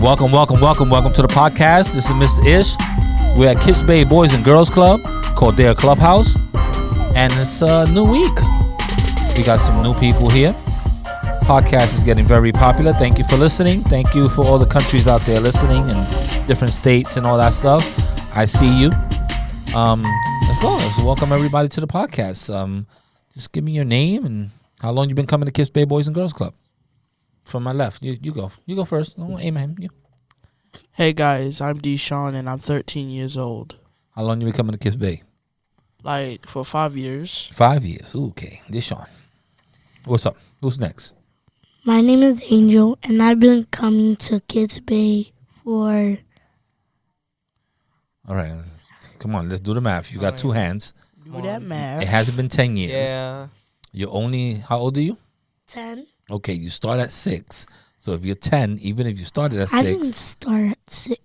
Welcome to the podcast. This is Mr. Ish. We're at KIPS Bay Boys and Girls Club, called their Clubhouse. And it's a new week. We got some new people here. Podcast is getting very popular. Thank you for listening. Thank you for all the countries out there listening and different states and all that stuff. I see you. Let's go. Let's welcome everybody to the podcast. Just give me your name and how long you been coming to KIPS Bay Boys and Girls Club. From my left, you go. You go first. Don't aim at him. You. Hey guys, I'm Deshaun and I'm 13 years old. How long you been coming to KIPS Bay? Like for 5 years. 5 years. Ooh, okay. Deshaun. What's up? Who's next? My name is Angel, and I've been coming to KIPS Bay for... All right. Come on, let's do the math. You got two hands. Do that math. It hasn't been 10 years. Yeah. You're only, how old are you? 10. Okay, you start at 6. So if you're 10, even if you started at 6. I didn't start at 6.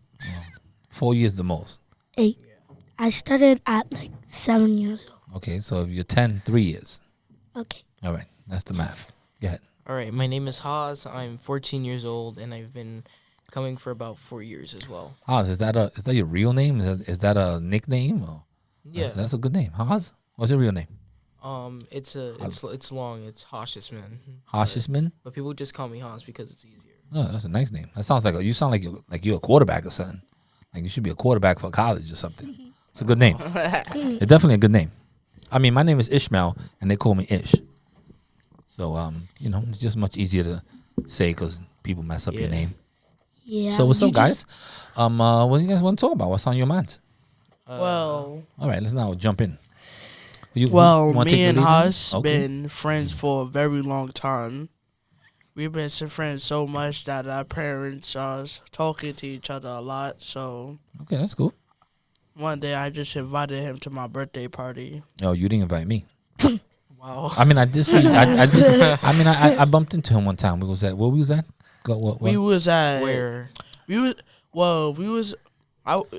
4 years the most. 8. I started at like 7 years old. Okay, so if you're 10, 3 years. Okay. All right, that's the math. Go ahead. All right. My name is Haas. I'm 14 years old, and I've been coming for about 4 years as well. Haas, is that your real name? Is that a nickname? Or Yeah. That's a good name. Haas? What's your real name? It's long. It's Hoshishman. Hoshishman? But people just call me Haas because it's easier. Oh, that's a nice name. That sounds like you sound like you're a quarterback or something. Like you should be a quarterback for college or something. It's a good name. It's definitely a good name. I mean, my name is Ishmael, and they call me Ish. So, it's just much easier to say because people mess up your name. Yeah. So what's up, guys? What do you guys want to talk about? What's on your minds? Well, all right, let's now jump in. me and Haas been friends for a very long time. We've been friends so much that our parents are talking to each other a lot. So okay, that's cool. One day I just invited him to my birthday party. Oh, you didn't invite me. Wow. I mean, I did see. I bumped into him one time. We was at where we was at. We was at Where?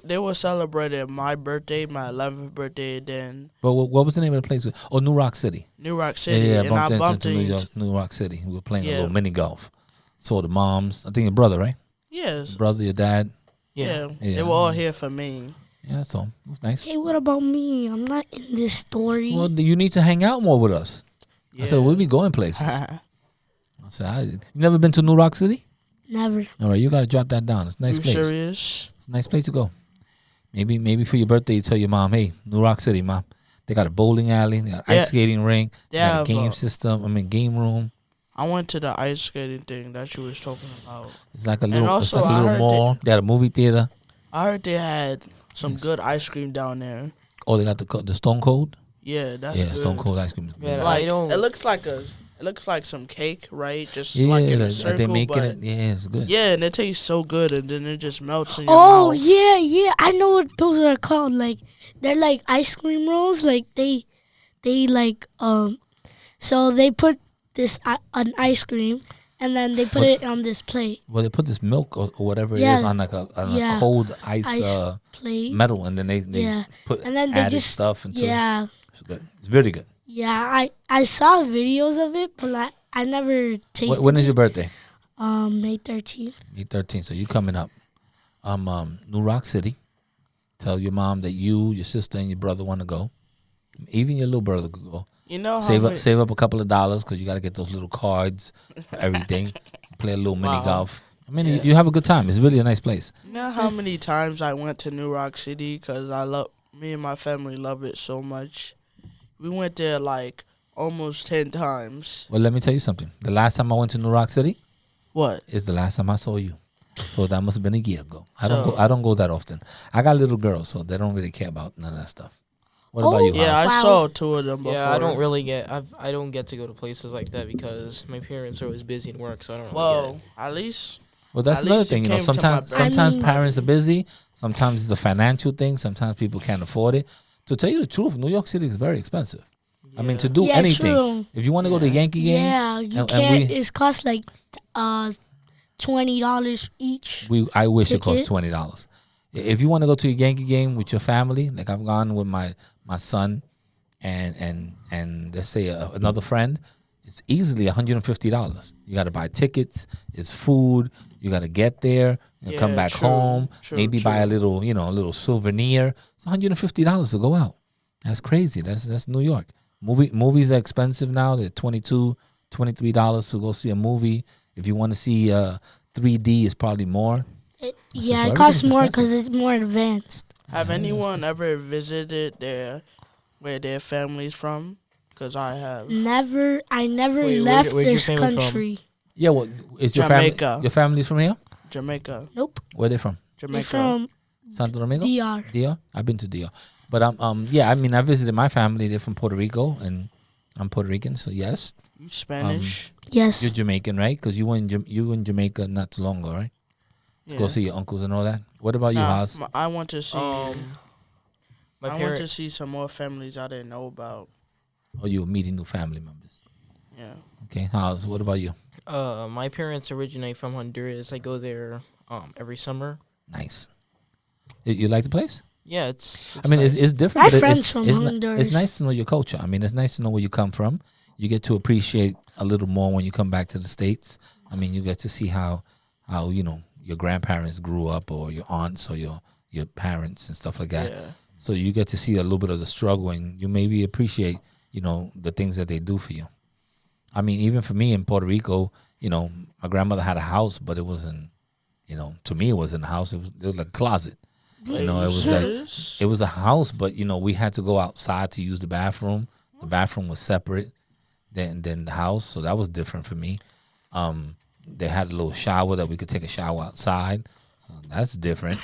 They were celebrating my birthday, my 11th birthday. Then But what was the name of the place? Oh, New Rock City. New Rock City, Yeah, and I bumped into New Rock City. We were playing a little mini golf. Saw the moms. I think your brother, right? Yes. Your brother, your dad. Yeah. They were all here for me. Yeah, that's all. It was nice. Hey, what about me? I'm not in this story. Well, you need to hang out more with us. Yeah. I said we'll be going places. I said, you never been to New Rock City? Never. All right, you got to jot that down. It's a nice You place. serious? It's a nice place to go. Maybe for your birthday, you tell your mom, hey, New Rock City, mom. They got a bowling alley. They got an ice skating ring. They got a game room. I went to the ice skating thing that you was talking about. It's like a little mall. They got a movie theater. I heard they had some good ice cream down there. Oh, they got the Stone Cold? Yeah, that's good. Stone Cold ice cream is good. Yeah, Like, it looks like some cake, right? Just Yeah, like in a circle. they making it. Yeah, it's good. Yeah, and it tastes so good, and then it just melts in your Oh, mouth. yeah. I know what those are called. Like, they're like ice cream rolls. Like, they like, so they put this an ice cream, and then they put it on this plate. Well, they put this milk or whatever it is on like a cold ice plate. metal, and then they put and then they added just stuff into it. Yeah. It's good. It's very good. Yeah, I saw videos of it, but I never tasted it. When is your birthday? May 13th. May 13th. So you coming up. New Rock City. Tell your mom that you, your sister, and your brother want to go. Even your little brother could go. You know, Save up a couple of dollars because you got to get those little cards for everything. Play a little mini golf. I mean, you have a good time. It's really a nice place. You know how many times I went to New Rock City because me and my family love it so much. We went there like almost 10 times. Well, let me tell you something. The last time I went to New Rock City What? is the last time I saw you. So that must have been a year ago. I don't go that often. I got little girls, so they don't really care about none of that stuff. What about you? Yeah, House? I saw 2 of them before. Yeah, I don't get to go to places like that because my parents are always busy in work, so I don't really get it. At least. Well, that's At another least thing. it You know, came to my sometimes birthday. parents are busy. Sometimes it's a financial thing. Sometimes people can't afford it. To tell you the truth, New York City is very expensive. I mean, to do anything. True. If you want to go to a Yankee game, Yeah, you can't. It's cost like $20 each. I wish it cost ticket. $20. If you want to go to a Yankee game with your family, like I've gone with my son and let's say another friend, it's easily $150. You got to buy tickets. It's food. You got to get there. You come back home. Maybe buy a little, a little souvenir. It's $150 to go out. That's crazy. That's New York. Movies are expensive now. They're $22, $23 to go see a movie. If you want to see 3D, it's probably more. It costs more because it's more advanced. Have anyone ever visited where their family's from? Because I have. Never. I never left this country. From? Yeah, well, is Jamaica. Your family's from here? Jamaica. Nope. Where they from? Jamaica. They're from Santo Domingo? DR. DR? I've been to DR. But I mean, I visited my family. They're from Puerto Rico, and I'm Puerto Rican, so yes. You Spanish? Yes. You're Jamaican, right? Because you were in Jamaica not too long ago, right? To go see your uncles and all that. What about you, Haas? I want to see. I want to see some more families I didn't know about. Oh, you were meeting new family members. Yeah. Okay, Haas. What about you? My parents originate from Honduras. I go there every summer. Nice. You like the place? Yeah, it's I mean, nice. it's different. My but friends from it's Honduras. It's nice to know your culture. I mean, it's nice to know where you come from. You get to appreciate a little more when you come back to the States. I mean, you get to see how your grandparents grew up, or your aunts, or your parents and stuff like that. Yeah. So you get to see a little bit of the struggle, and you maybe appreciate the things that they do for you. I mean, even for me in Puerto Rico, my grandmother had a house, but it wasn't, to me it wasn't a house. It was like a closet. It was a house, but we had to go outside to use the bathroom. The bathroom was separate than the house, so that was different for me. They had a little shower that we could take a shower outside, so that's different.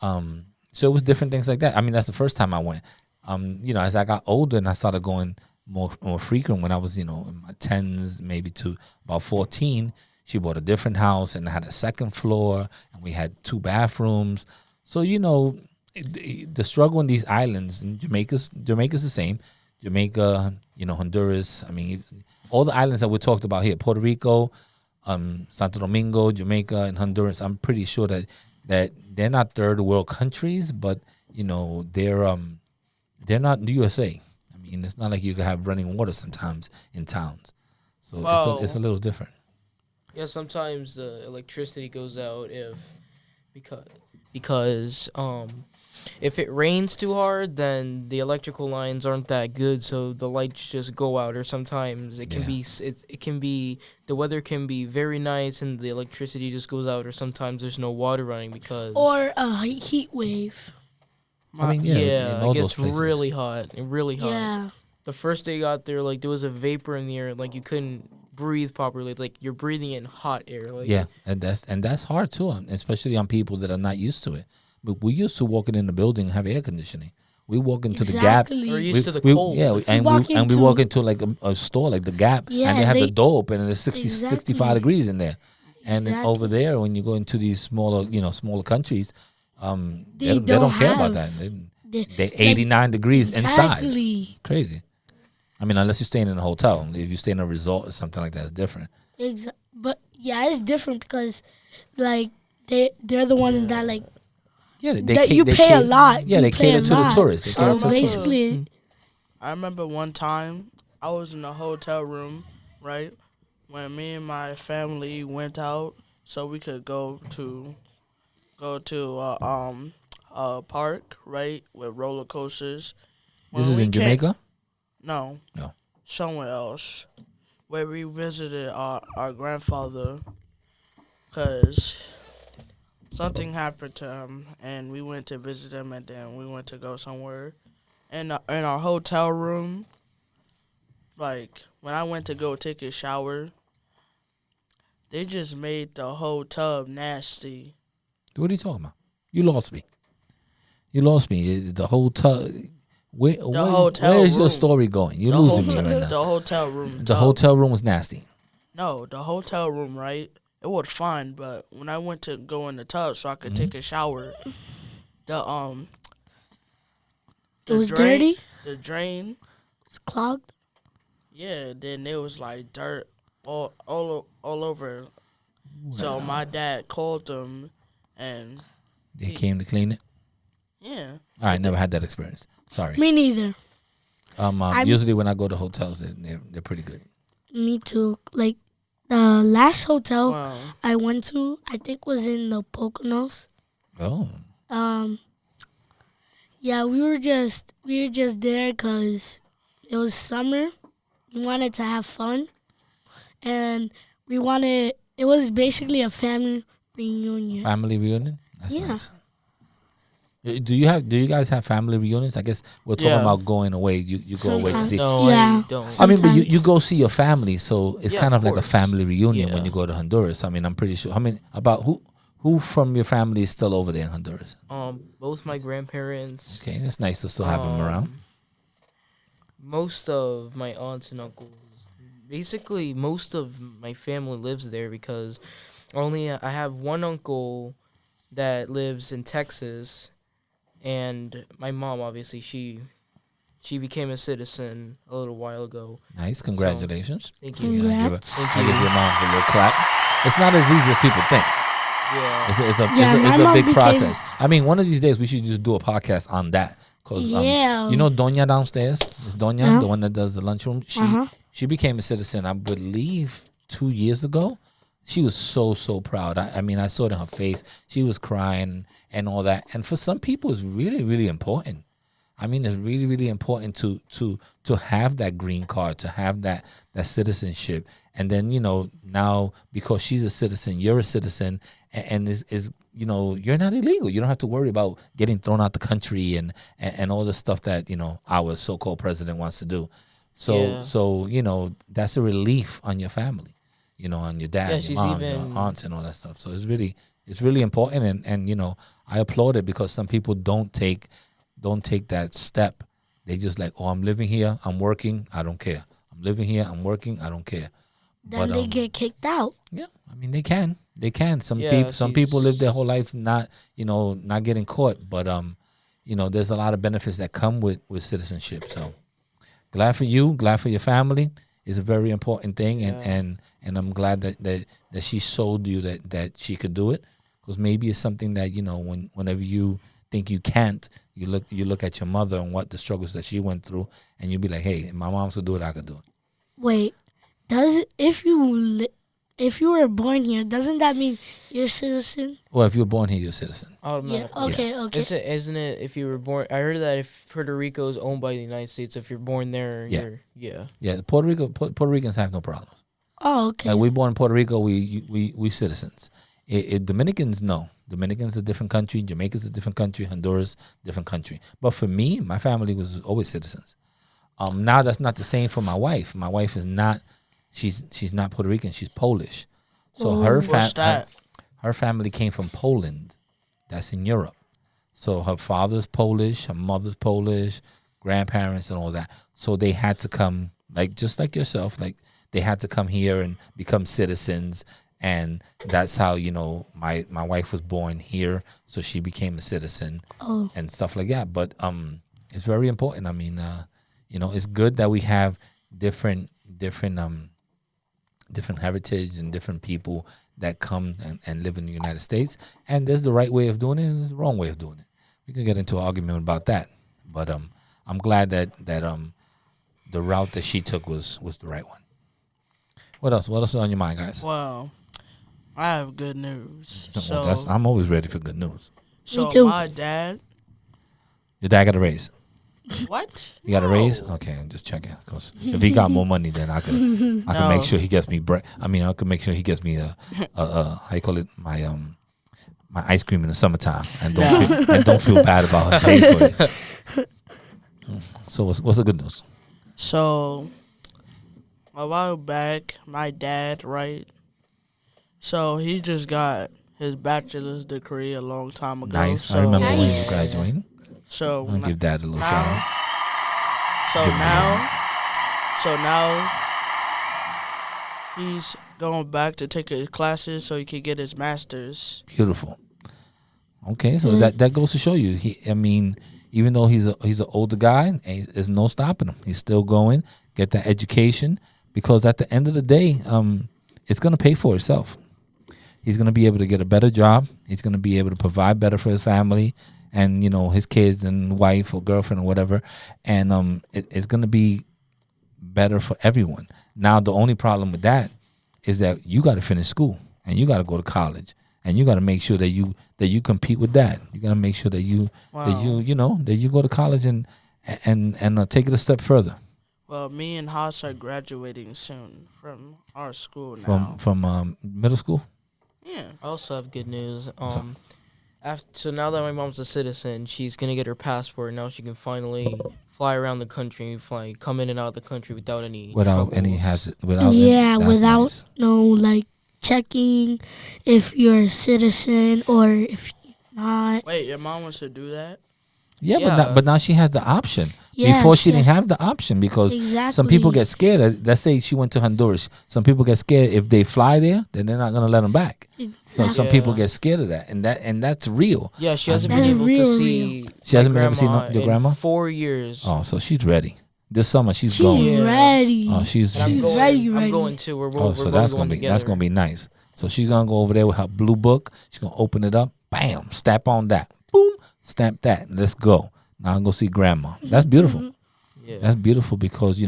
So it was different things like that. I mean, that's the first time I went. As I got older and I started going more frequent when I was, in my 10s, maybe to about 14, she bought a different house and had a second floor, and we had 2 bathrooms. So, the struggle in these islands, and Jamaica's the same. Jamaica, Honduras. I mean, all the islands that we talked about here, Puerto Rico, Santo Domingo, Jamaica, and Honduras. I'm pretty sure that they're not third world countries, but they're not the USA. I mean, it's not like you can have running water sometimes in towns, so it's a little different. Yeah, sometimes the electricity goes out because if it rains too hard, then the electrical lines aren't that good, so the lights just go out. Or sometimes it can be the weather can be very nice and the electricity just goes out. Or sometimes there's no water running because a heat wave. I mean, it gets really hot. Yeah. The first day I got there, there was a vapor in the air, you couldn't breathe properly. You're breathing in hot air. And that's hard too, especially on people that are not used to it. But we used to walking in the building and have air conditioning. We walk into the Gap. We're used to the cold. Yeah, we walk into like a store like the Gap, and they have the door open, and it's 65 degrees in there. And then over there, when you go into these smaller countries, they don't care about that. They're 89 degrees inside. It's crazy. I mean, unless you're staying in a hotel. If you stay in a resort or something like that, it's different. But yeah, it's different because they're the ones that you pay a lot. Yeah, they cater to the tourists. So basically, I remember one time I was in a hotel room, right, when me and my family went out so we could go to a park, right, with roller coasters. This is in Jamaica? No. Somewhere else, where we visited our grandfather, because something happened to him, and we went to visit him, and then we went to go somewhere. And in our hotel room, when I went to go take a shower, they just made the whole tub nasty. What are you talking about? You lost me. The whole tub. Where is your story going? You're losing me right now. The hotel room. The hotel room was nasty. No, the hotel room, right? It was fine, but when I went to go in the tub so I could take a shower, it was dirty. The drain was clogged. Yeah, then there was dirt all over. Wow. So my dad called them, and they came to clean it. Yeah. All right, never had that experience. Sorry. Me neither. Usually when I go to hotels, they're pretty good. Me too. Like the last hotel Wow. I went to, I think was in the Poconos. Oh, Yeah, we were just there because it was summer. We wanted to have fun, and we wanted. It was basically a family reunion. family reunion. That's Yeah. nice. Do you guys have family reunions? I guess we're talking Yeah. about going away. You go away to Sometimes. see. No, Yeah. I don't. I mean, but you Sometimes. go see your family, so it's Yeah, kind of of like a course. family reunion when Yeah. you go to Honduras. I mean, I'm pretty sure. I mean, about who from your family is still over there in Honduras? Both my grandparents. Okay, it's nice to still have them around. Most of my aunts and uncles. Basically, most of my family lives there because I have one uncle that lives in Texas, and my mom obviously she became a citizen a little while ago. Nice, congratulations. Thank you. Yeah, Congrats. I give your mom a little clap. It's not as easy as people think. Yeah. My It's a mom big became- process. I mean, one of these days we should just do a podcast on that. Cause Yeah. you know Doña downstairs, it's Doña, Uh-huh. the one that does the lunchroom. She became a citizen, I believe, 2 years ago. She was so proud. I mean, I saw it in her face. She was crying and all that. And for some people, it's really important. I mean, it's really important to have that green card, to have that citizenship. And then, now because she's a citizen, you're a citizen, and is you're not illegal. You don't have to worry about getting thrown out the country and all the stuff that, our so-called president wants to do. So that's a relief on your family, on your dad, Yeah, your she's mom, your even- aunts and all that stuff. So it's really important. And I applaud it because some people don't take that step. They just like, oh, I'm living here, I'm working, I don't care. I'm living here, I'm working, I don't care. Then they get kicked out. Yeah, I mean they can. Some Yeah, people live their whole life not getting caught. But there's a lot of benefits that come with citizenship. So glad for you, glad for your family. It's a very important thing, and I'm glad that she showed you that she could do it. Because maybe it's something that whenever you think you can't, you look at your mother and what the struggles that she went through, and you'll be like, hey, if my mom could do it, I could do it. Wait, if you were born here, doesn't that mean you're a citizen? Well, if you're born here, you're a citizen. Yeah. Automatically. Okay. Isn't it if you were born? I heard that if Puerto Rico is owned by the United States, if you're born there, Yeah. Yeah, Puerto Ricans have no problems. Oh, okay. Like we born in Puerto Rico, we citizens. Dominicans, no. Dominicans a different country. Jamaica's a different country. Honduras, different country. But for me, my family was always citizens. Now that's not the same for my wife. My wife is not. She's not Puerto Rican. She's Polish. So What's that? her family came from Poland. That's in Europe. So her father's Polish, her mother's Polish, grandparents and all that. So they had to come, just like yourself, they had to come here and become citizens. And that's how, my wife was born here. So she became a citizen and stuff like that. But it's very important. I mean, it's good that we have different heritage and different people that come and live in the United States. And there's the right way of doing it and there's the wrong way of doing it. We can get into an argument about that. But I'm glad that the route that she took was the right one. What else? What else is on your mind, guys? Well, I have good news. So, I'm always ready for good news. Me too. my dad. Your dad got a raise. What? You got a raise? Okay, I'm just checking. Cause if he got more money, then I can make sure he gets me bread. I mean, I can make sure he gets me how you call it, my ice cream in the summertime, and don't feel bad about him paying for it. So what's the good news? So, a while back, my dad, right? So he just got his bachelor's degree a long time ago. Nice. So, I remember when you Nice. graduating. So I'll give Dad a little shout out. So now he's going back to take his classes so he can get his master's. Beautiful. Okay, so that goes to show you. Even though he's an older guy, there's no stopping him. He's still going, get that education, because at the end of the day, it's gonna pay for itself. He's gonna be able to get a better job. He's gonna be able to provide better for his family and his kids and wife or girlfriend or whatever, and it's gonna be better for everyone. Now the only problem with that is that you got to finish school and you got to go to college and you got to make sure that you compete with that. You got to make sure that you that you go to college and take it a step further. Well, me and Haas are graduating soon from our school now. From middle school. Yeah. I also have good news. So now that my mom's a citizen, she's gonna get her passport. Now she can finally fly around the country, come in and out of the country without any without nice. No like checking if you're a citizen or if you're not. Wait, your mom wants to do that? Yeah, but now she has the option. Yeah, Before she didn't have the option because exactly. some people get scared. Let's say she went to Honduras. Some people get scared if they fly there, then they're not gonna let them back. Exactly. So some people get scared of that, and that's real. Yeah, she hasn't been able to see. She hasn't been able to see your grandma? 4 years. Oh, so she's ready. This summer she's going. She's ready. Oh, she's ready. I'm going too. We're so that's gonna be together. that's gonna be nice. So she's gonna go over there with her blue book. She's gonna open it up. Bam! Stamp on that. Boom! Stamp that. Let's go. Now I'm gonna see grandma. That's beautiful. Yeah. That's beautiful because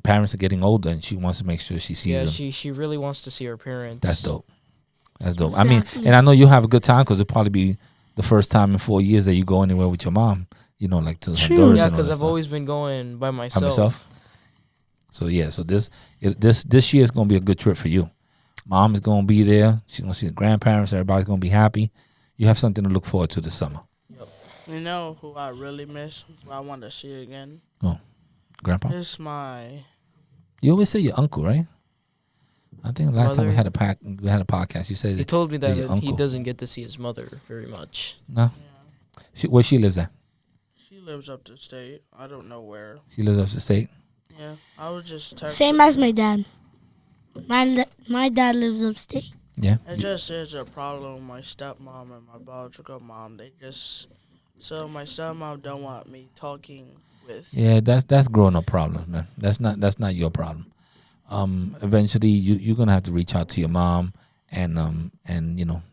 parents are getting older and she wants to make sure she sees them. Yeah, she really wants to see her parents. That's dope. That's dope. Exactly. I mean, and I know you'll have a good time because it'll probably be the first time in 4 years that you go anywhere with your mom. Like to Honduras. Yeah, because because I've always been going by myself. By myself. So yeah, so this year is gonna be a good trip for you. Mom is gonna be there. She's gonna see the grandparents. Everybody's gonna be happy. You have something to look forward to this summer. You know who I really miss? Who I want to see again? Oh, Grandpa. It's my. You always say your uncle, right? I think last time we Mother. had a podcast. You said He told me that your he uncle. doesn't get to see his mother very much. No, where she lives at? She lives up the state. I don't know where. She lives up the state. Yeah, I was just texting. Same as my dad. My dad lives upstate. Yeah. It just is a problem with my stepmom and my biological mom. So my stepmom don't want me talking with. Yeah, that's growing up problems, man. That's not your problem. Eventually you're gonna have to reach out to your mom and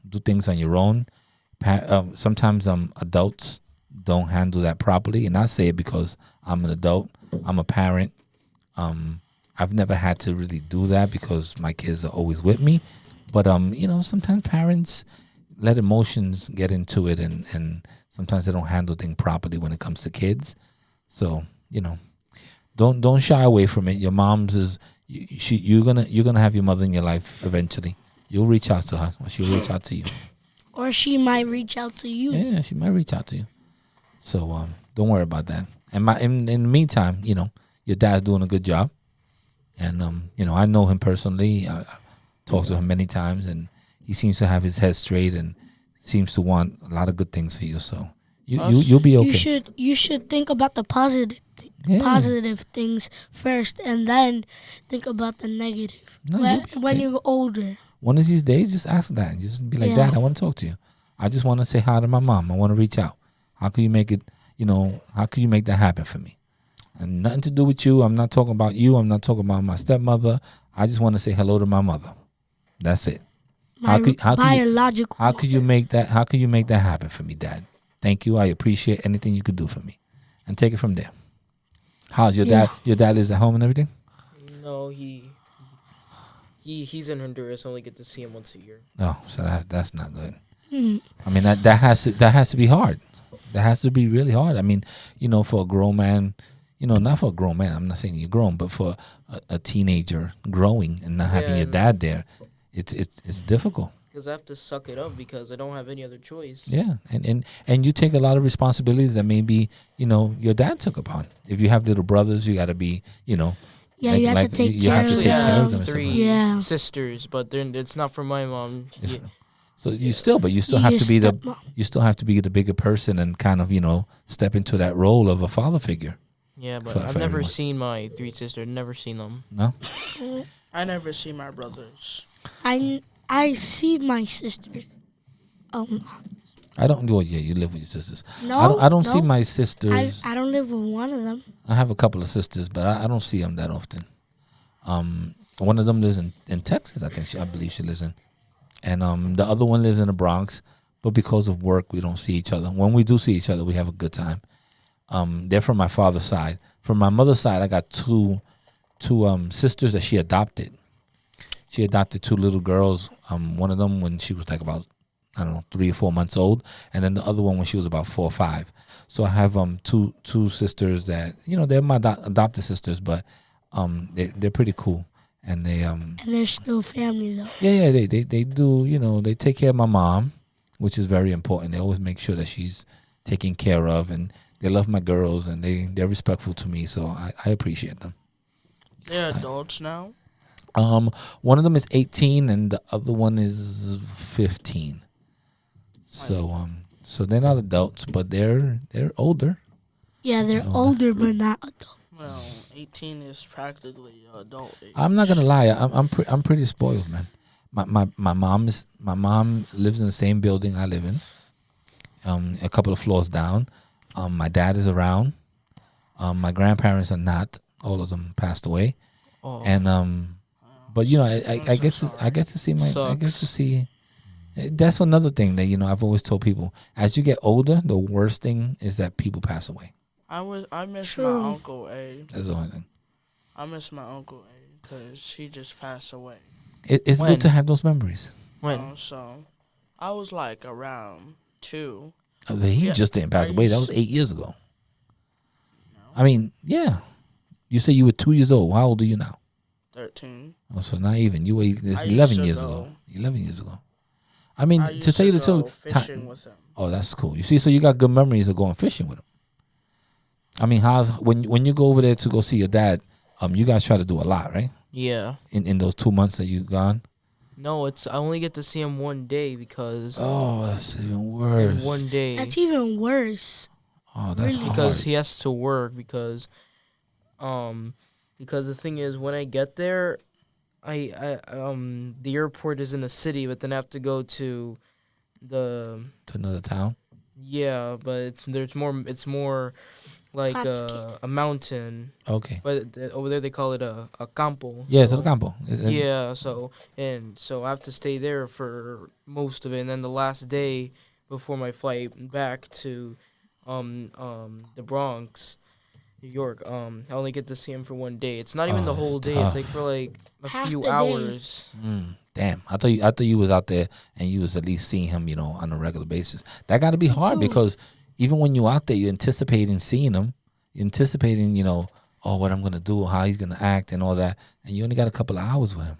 do things on your own. Sometimes adults don't handle that properly, and I say it because I'm an adult. I'm a parent. I've never had to really do that because my kids are always with me. But sometimes parents let emotions get into it, and sometimes they don't handle things properly when it comes to kids. So don't shy away from it. Your mom's you're gonna have your mother in your life eventually. You'll reach out to her, or she'll reach out to you. Or she might reach out to you. Yeah, she might reach out to you. So don't worry about that. And in the meantime, your dad's doing a good job, and I know him personally. I talked to him many times, and he seems to have his head straight and seems to want a lot of good things for you. So you'll be okay. You should think about the positive things first, and then think about the negative when you're older. One of these days, just ask that. Just be like, Dad, I want to talk to you. I just want to say hi to my mom. I want to reach out. How can you make it? How can you make that happen for me? And nothing to do with you. I'm not talking about you. I'm not talking about my stepmother. I just want to say hello to my mother. That's it. How could you make that? How could you make that happen for me, Dad? Thank you. I appreciate anything you could do for me, and take it from there. How's your dad? Your dad lives at home and everything? No, he's in Honduras. I only get to see him once a year. Oh, so that's not good. I mean that has to be hard. That has to be really hard. I mean, for a grown man, not for a grown man. I'm not saying you're grown, but for a teenager growing and not having your dad there, it's difficult. Because I have to suck it up because I don't have any other choice. Yeah, and you take a lot of responsibilities that maybe your dad took upon. If you have little brothers, you got to be Yeah, you have to take care of them. 3 sisters, but then it's not for my mom. So you still have to be the bigger person and kind of step into that role of a father figure. Yeah, but I've never seen my 3 sisters. Never seen them. No. I never see my brothers. I see my sister. I don't. Well, yeah, you live with your sisters. No, I don't see my sisters. I don't live with one of them. I have a couple of sisters, but I don't see them that often. One of them lives in Texas. I believe she lives in, and the other one lives in the Bronx. But because of work, we don't see each other. When we do see each other, we have a good time. They're from my father's side. From my mother's side, I got two sisters that she adopted. She adopted 2 little girls. One of them when she was like about, I don't know, 3 or 4 months old, and then the other one when she was about 4 or 5. So I have two sisters that they're my adopted sisters, but they're pretty cool, and they And they're still family though. yeah they do they take care of my mom, which is very important. They always make sure that she's taken care of, and they love my girls, and they're respectful to me, so I appreciate them. They're adults now. One of them is 18 and the other one is 15. So they're not adults, but they're older. Yeah, they're older but not adult. Well, 18 is practically adult age. I'm not gonna lie, I'm pretty spoiled, man. My mom lives in the same building I live in, a couple of floors down. My dad is around. My grandparents are not. All of them passed away, and but I get to see I get to see. That's another thing that I've always told people. As you get older, the worst thing is that people pass away. I miss True. my Uncle A. That's the only thing. I miss my Uncle A because he just passed away. It's When? good to have those memories. When? So I was like around 2. I was like, he Yeah, just didn't pass I away. That used was to- 8 years ago. I mean, yeah. You say you were 2 years old. How old are you now? 13. Oh, so not even. You were I used 11 to years go- ago. 11 years ago. I mean, I to used tell you the go truth, fishing with him. oh, that's cool. You see, so you got good memories of going fishing with him. I mean, when you go over there to go see your dad, you guys try to do a lot, right? Yeah. In those 2 months that you gone. No, I only get to see him one day because Oh, that's even worse. in one day That's even worse. Oh, that's Really? hard. because he has to work because the thing is when I get there, the airport is in the city, but then I have to go to the to another town. yeah, but it's more like Complicated. a mountain, Okay. but over there they call it a campo. Yeah, it's so- El Campo. Yeah, so I have to stay there for most of it, and then the last day before my flight back to the Bronx, New York, I only get to see him for one day. It's not even Oh, the that's whole day. tough. It's like for like a Half few the day. hours. Damn. I thought you was out there and you was at least seeing him, on a regular basis. That got to be hard too. because even when you're out there, you're anticipating seeing him. You're anticipating, what I'm gonna do, how he's gonna act, and all that. And you only got a couple of hours with him.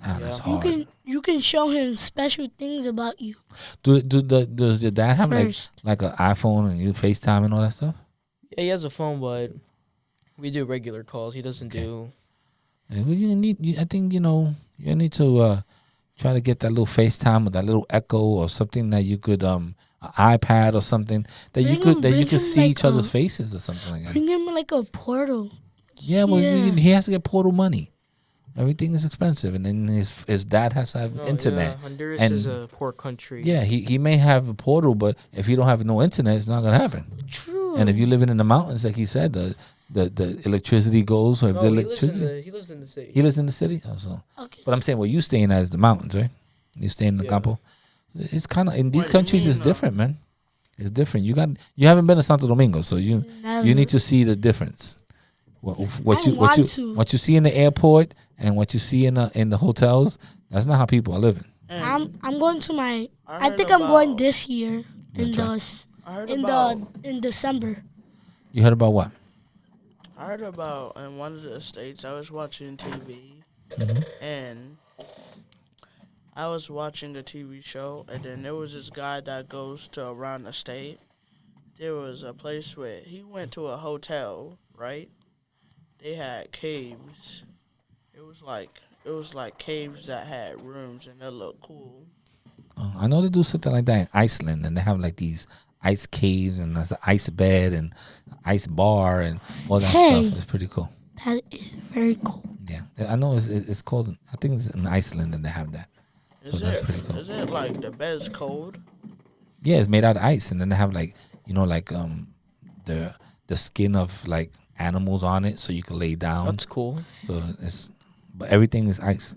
Man, that's Yeah. hard. You can show him special things about you. Does your dad have First. like an iPhone and you FaceTime and all that stuff? Yeah, he has a phone, but we do regular calls. He doesn't do. Yeah, well, I think you need to try to get that little FaceTime or that little Echo or something that you could an iPad or something that you Bring could him see like each other's faces or something like that. Bring him like a portal. Yeah, well, Yeah. he has to get portal money. Everything is expensive, and then his dad has to have No, internet. Yeah, Honduras And- is a poor country. Yeah, he may have a portal, but if you don't have no internet, it's not gonna happen. True. And if you're living in the mountains, like he said, the electricity goes. Or if No, the he lives in electricity, he lives in the city. he lives in the city. Oh, so. Okay. But I'm saying, where you staying at is the mountains, right? You staying in the Yeah. Campo. It's kind of in these What do you countries. It's mean, different, man. It's different. You haven't been to Santo Domingo, so you Never. need to see the difference. What I you want to. what you see in the airport and what you see in the hotels. That's not how people are living. And I'm going to my. I heard think I'm going about- this year in try. I heard in about in December. You heard about what? I heard about in one of the states I was watching TV and I was watching a TV show and then there was this guy that goes to around the state. There was a place where he went to a hotel, right? They had caves. It was like caves that had rooms and they looked cool. I know they do something like that in Iceland, and they have like these ice caves and there's an ice bed and ice bar and all that Hey. stuff. It's pretty cool. That is very cool. Yeah, I know it's called. I think it's in Iceland that they have that. Is So that's it pretty cool. is it like the bed's cold? Yeah, it's made out of ice, and then they have like the skin of like animals on it, so you can lay down. That's cool. But everything is ice.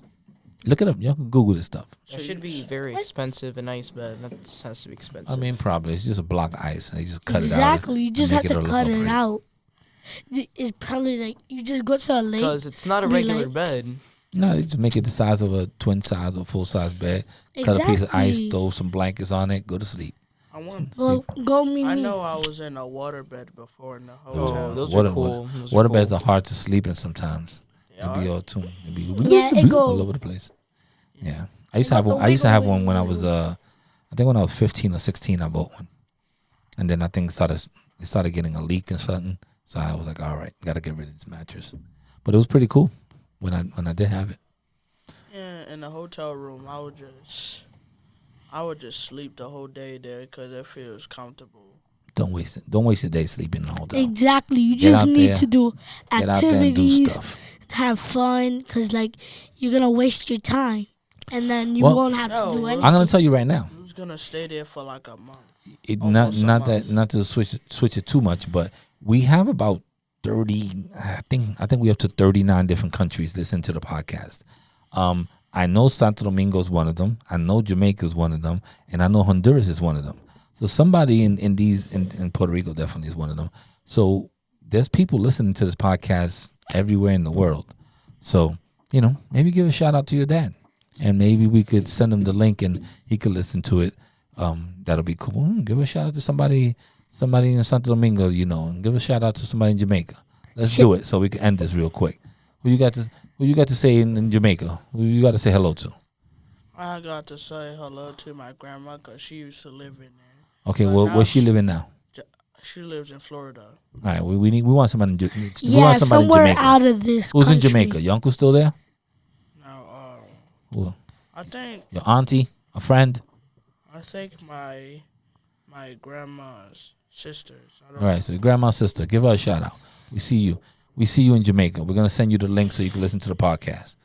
Look it up. You can Google this stuff. That should be very expensive. A nice bed. That has to be expensive. I mean, probably it's just a block of ice, and they just cut it out. Exactly. You just make have to look cut all it pretty. out. is probably like you just go to a lake. Because it's not a be regular like- bed. No, they just make it the size of a twin size or full size bed. Cut a piece of ice, throw some blankets on it, go to sleep. Well, go meet I me. know I was in a water bed before in the Oh, hotel. Those water- are cool. Those Water are beds cool. are hard to sleep in sometimes. They It'd be are? all too. It'd be Yeah, it all go- over the place. Yeah, I used to got have the one. I used to have wiggle, one when I wiggle, was I think when I was 15 or 16, I bought one, and then I think it started getting a leak and something. So I was like, all right, got to get rid of this mattress. But it was pretty cool when I did have it. Yeah, in the hotel room, I would just sleep the whole day there because it feels comfortable. Don't waste it. Don't waste your day sleeping in the hotel. Exactly. You Get just out need there. to do Get out there and do activities, stuff. have fun, because like you're gonna waste your time, and then you Well- won't have to No, do we're- anything. I'm gonna tell you right now. Who's gonna stay there for like a month? Not Almost a month. not to switch it too much, but we have about 30. I think we up to 39 different countries listen to the podcast. I know Santo Domingo is one of them. I know Jamaica is one of them, and I know Honduras is one of them. So somebody in Puerto Rico definitely is one of them. So there's people listening to this podcast everywhere in the world. So maybe give a shout out to your dad, and maybe we could send him the link and he could listen to it. That'll be cool. Give a shout out to somebody in Santo Domingo, and give a shout out to somebody in Jamaica. Let's do it so we can end this real quick. Who you got to say in Jamaica? Who you got to say hello to? I got to say hello to my grandma because she used to live in there. Okay, But well, now where's she living now? She lives in Florida. All right, we want somebody we Yeah, want somebody in somewhere Jamaica. out of this Who's country. in Jamaica? Your uncle still there? Now, Who? I think Your auntie? A friend? my grandma's sisters. I don't All right, so your grandma's sister. Give her a shout out. We see you. We see you in Jamaica. We're gonna send you the link so you can listen to the podcast.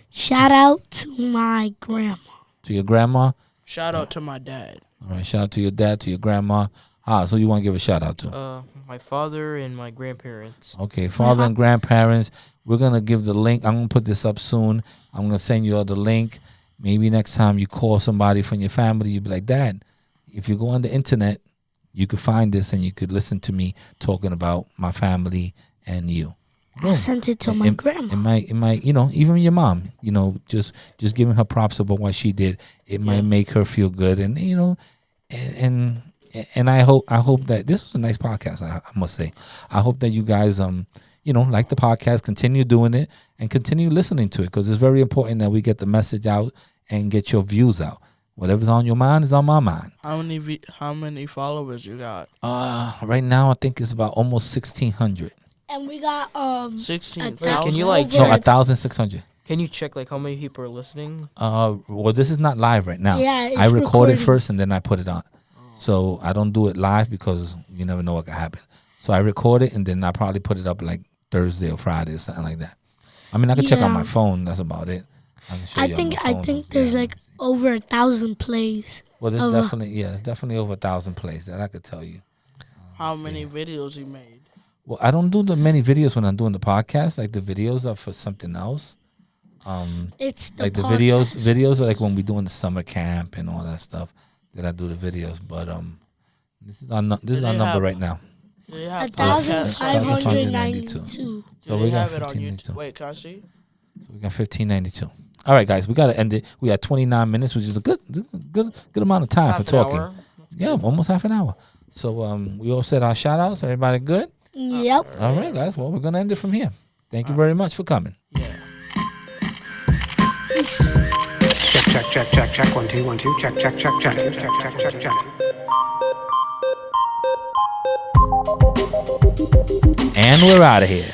Shout out to my grandma. To your grandma. Shout out to my dad. All right, shout out to your dad, to your grandma. So you want to give a shout out to? My father and my grandparents. Okay, father and grandparents. We're gonna give the link. I'm gonna put this up soon. I'm gonna send you all the link. Maybe next time you call somebody from your family, you'll be like, Dad, if you go on the internet, you could find this and you could listen to me talking about my family and you. I sent it to my grandma. It might, even your mom, just giving her props about what she did. It might make her feel good, and and I hope that this was a nice podcast. I must say, I hope that you guys like the podcast, continue doing it, and continue listening to it because it's very important that we get the message out and get your views out. Whatever's on your mind is on my mind. How many followers you got? Right now I think it's about almost 1,600. And we got 16,000. Can you, like, over- No, 1,600. Can you check how many people are listening? Well, this is not live right now. Yeah, it's I record it recording. first and then I put it on. So I don't do it live because you never know what can happen. So I record it and then I probably put it up like Thursday or Friday or something like that. I mean, I can check on my phone. That's about it. Can show I you on think my phone. there's Yeah. like over 1,000 plays. Well, there's of- definitely over 1,000 plays that I could tell you. How many videos you made? Well, I don't do the many videos when I'm doing the podcast. Like the videos are for something else. It's the Like the podcast. videos are like when we doing the summer camp and all that stuff. That I do the videos, but this is our number have- right now. Do you have 1,592. So Do we they got have it on 1592. YouTube? Wait, can I see? So we got 1592. All right, guys, we got to end it. We had 29 minutes, which is a good amount of time Half for an talking. hour. Yeah, almost half an hour. So we all said our shout outs. Everybody good? Yep. All right, guys. Well, we're gonna end it from here. Thank you very much for coming. Yeah. Check. 1 2 1 2. Check. Check. And we're out of here.